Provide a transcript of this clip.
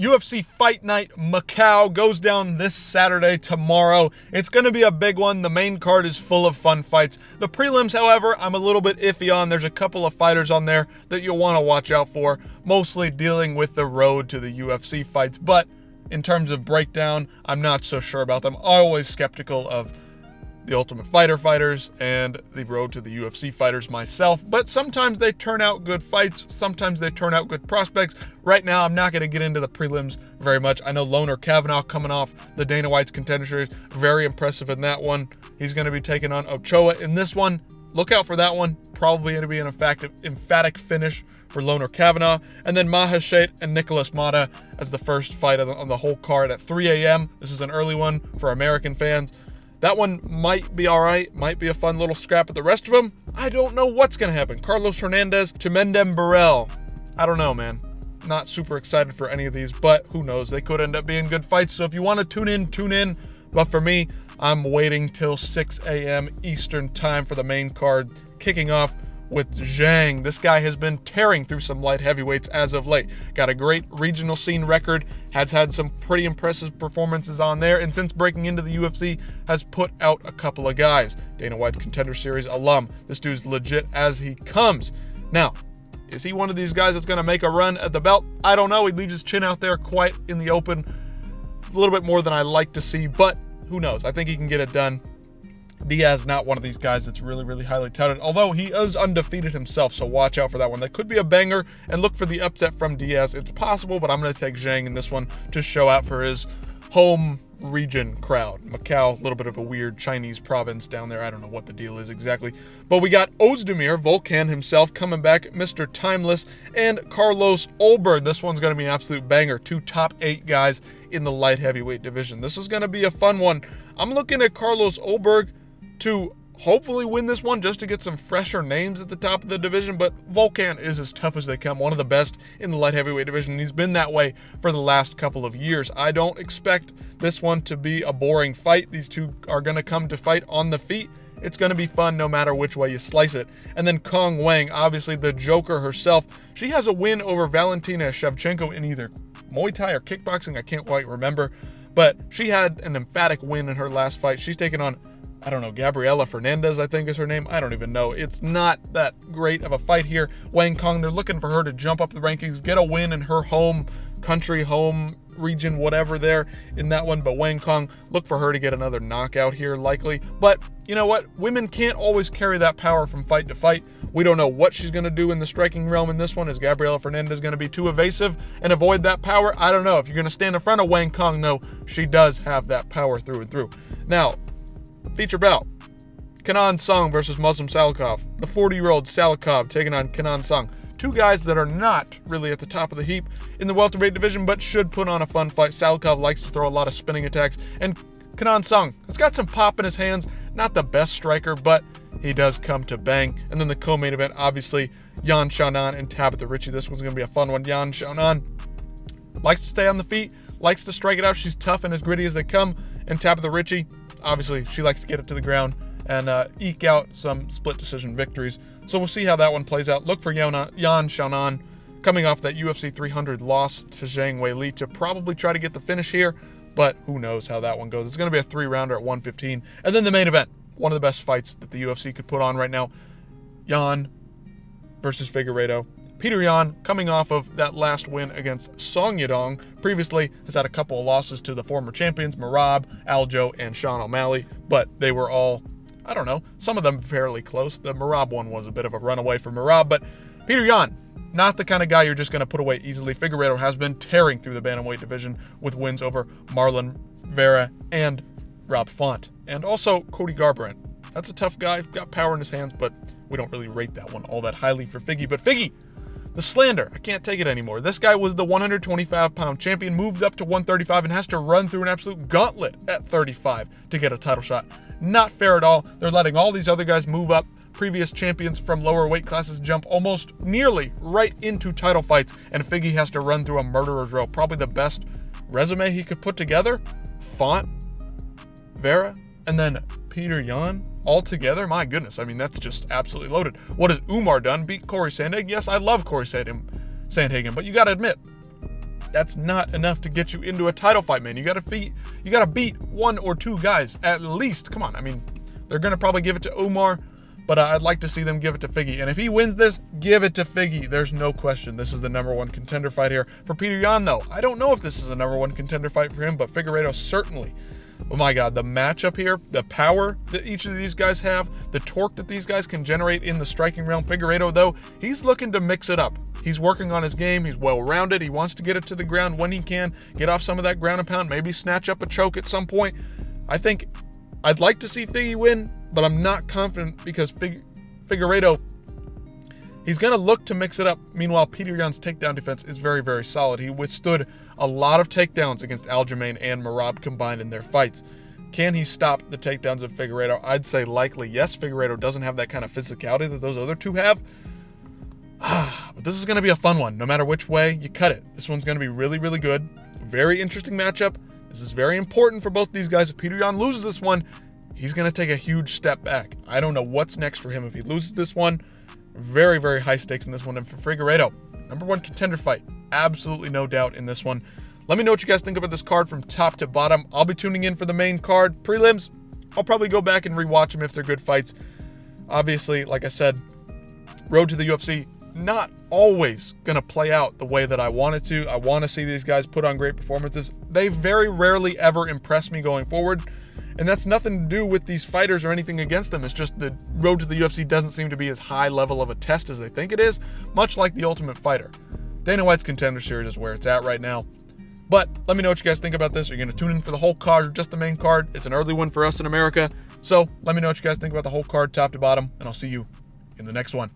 UFC Fight Night Macau goes down this Saturday, tomorrow. It's going to be a big one. The main card is full of fun fights. The prelims, however, I'm a little bit iffy on. There's a couple of fighters on there that you'll want to watch out for, mostly dealing with the road to the UFC fights. But in terms of breakdown, I'm not so sure about them. I'm always skeptical of the Ultimate Fighter fighters and the road to the UFC fighters myself, but sometimes they turn out good fights, sometimes they turn out good prospects. Right now, I'm not going to get into the prelims very much. I know Loner Kavanaugh coming off the Dana White's Contender Series, very impressive in that one. He's going to be taking on Ochoa in this one. Look out for that one. Probably going to be an emphatic finish for Loner Kavanaugh. And then Maheshate and Nicholas Mata as the first fight on the whole card at 3 a.m. This is an early one for American fans. That one might be all right, might be a fun little scrap, but the rest of them, I don't know what's going to happen. Carlos Hernandez to Mendem Burrell. I don't know, man. Not super excited for any of these, but who knows? They could end up being good fights, so if you want to tune in, tune in. But for me, I'm waiting till 6 a.m. Eastern time for the main card, kicking off with Zhang. This guy has been tearing through some light heavyweights as of late. Got a great regional scene record, has had some pretty impressive performances on there, and since breaking into the UFC, has put out a couple of guys. Dana White Contender Series alum. This dude's legit as he comes. Now, is he one of these guys that's going to make a run at the belt? I don't know. He leaves his chin out there quite in the open. A little bit more than I like to see, but who knows? I think he can get it done. Diaz, not one of these guys that's really, really highly touted, although he is undefeated himself, so watch out for that one. That could be a banger, and look for the upset from Diaz. It's possible, but I'm going to take Zhang in this one to show out for his home region crowd. Macau, a little bit of a weird Chinese province down there. I don't know what the deal is exactly. But we got Ozdemir, Volkan himself, coming back, Mr. Timeless, and Carlos Ulberg. This one's going to be an absolute banger. 2 top 8 guys in the light heavyweight division. This is going to be a fun one. I'm looking at Carlos Ulberg to hopefully win this one just to get some fresher names at the top of the division, but Volkan is as tough as they come, one of the best in the light heavyweight division, and he's been that way for the last couple of years. I don't expect this one to be a boring fight. These two are going to come to fight on the feet. It's going to be fun no matter which way you slice it. And then Kong Wang, obviously the Joker herself, she has a win over Valentina Shevchenko in either Muay Thai or kickboxing, I can't quite remember, but she had an emphatic win in her last fight. She's taken on, I don't know, Gabriela Fernandez, I think is her name. I don't even know. It's not that great of a fight here. Wang Kong, they're looking for her to jump up the rankings, get a win in her home country, home region, whatever there in that one. But Wang Kong, look for her to get another knockout here, likely. But you know what? Women can't always carry that power from fight to fight. We don't know what she's going to do in the striking realm in this one. Is Gabriela Fernandez going to be too evasive and avoid that power? I don't know. If you're going to stand in front of Wang Kong, no, she does have that power through and through. Now, feature bout, Kenan Song versus Muslim Salikov. The 40-year-old Salikov taking on Kenan Song. 2 guys that are not really at the top of the heap in the welterweight division, but should put on a fun fight. Salikov likes to throw a lot of spinning attacks, and Kenan Song has got some pop in his hands. Not the best striker, but he does come to bang. And then the co-main event, obviously, Yan Xiaonan and Tabitha Ritchie. This one's going to be a fun one. Yan Xiaonan likes to stay on the feet, likes to strike it out. She's tough and as gritty as they come. And Tabitha Ritchie, obviously, she likes to get it to the ground and eke out some split decision victories. So we'll see how that one plays out. Look for Yan Xiaonan coming off that UFC 300 loss to Zhang Weili to probably try to get the finish here, but who knows how that one goes. It's going to be a 3-rounder at 115. And then the main event, one of the best fights that the UFC could put on right now, Yan versus Figueiredo. Peter Yan, coming off of that last win against Song Yadong, previously has had a couple of losses to the former champions, Merab, Aljo, and Sean O'Malley, but they were all, I don't know, some of them fairly close. The Merab one was a bit of a runaway for Merab, but Peter Yan, not the kind of guy you're just going to put away easily. Figueiredo has been tearing through the bantamweight division with wins over Marlon Vera and Rob Font. And also Cody Garbrandt. That's a tough guy, got power in his hands, but we don't really rate that one all that highly for Figgy. But Figgy, the slander, I can't take it anymore. This guy was the 125-pound champion, moved up to 135, and has to run through an absolute gauntlet at 35 to get a title shot. Not fair at all. They're letting all these other guys move up. Previous champions from lower weight classes jump almost nearly right into title fights, and Figgy has to run through a murderer's row. Probably the best resume he could put together. Font, Vera, and then Peter Yan all together. My goodness, I mean, that's just absolutely loaded. What has Umar done? Beat Corey Sandhagen? Yes, I love Corey Sandhagen, but you got to admit, That's not enough to get you into a title fight, man. You gotta beat 1 or 2 guys at least. Come on, I mean, they're gonna probably give it to Umar, but I'd like to see them give it to Figgy. And if he wins this, give it to Figgy. There's no question. This is the #1 contender fight here. For Petr Yan, though, I don't know if this is a #1 contender fight for him, but Figueiredo certainly. Oh my God, the matchup here, the power that each of these guys have, the torque that these guys can generate in the striking realm. Figueiredo, though, he's looking to mix it up. He's working on his game. He's well-rounded. He wants to get it to the ground when he can, get off some of that ground and pound, maybe snatch up a choke at some point. I think I'd like to see Figgy win, but I'm not confident because Figueiredo, he's going to look to mix it up. Meanwhile, Petr Yan's takedown defense is very, very solid. He withstood a lot of takedowns against Aljamain and Merab combined in their fights. Can he stop the takedowns of Figueiredo? I'd say likely yes. Figueiredo doesn't have that kind of physicality that those other two have. But this is going to be a fun one, no matter which way you cut it. This one's going to be really, really good. Very interesting matchup. This is very important for both these guys. If Petr Yan loses this one, he's going to take a huge step back. I don't know what's next for him if he loses this one. Very, very high stakes in this one. And for Figueiredo, #1 contender fight. Absolutely no doubt in this one. Let me know what you guys think about this card from top to bottom. I'll be tuning in for the main card. Prelims, I'll probably go back and rewatch them if they're good fights. Obviously, like I said, road to the UFC, not always going to play out the way that I want it to. I want to see these guys put on great performances. They very rarely ever impress me going forward. And that's nothing to do with these fighters or anything against them. It's just the road to the UFC doesn't seem to be as high level of a test as they think it is, much like the Ultimate Fighter. Dana White's Contender Series is where it's at right now. But let me know what you guys think about this. Are you going to tune in for the whole card or just the main card? It's an early one for us in America. So let me know what you guys think about the whole card top to bottom, and I'll see you in the next one.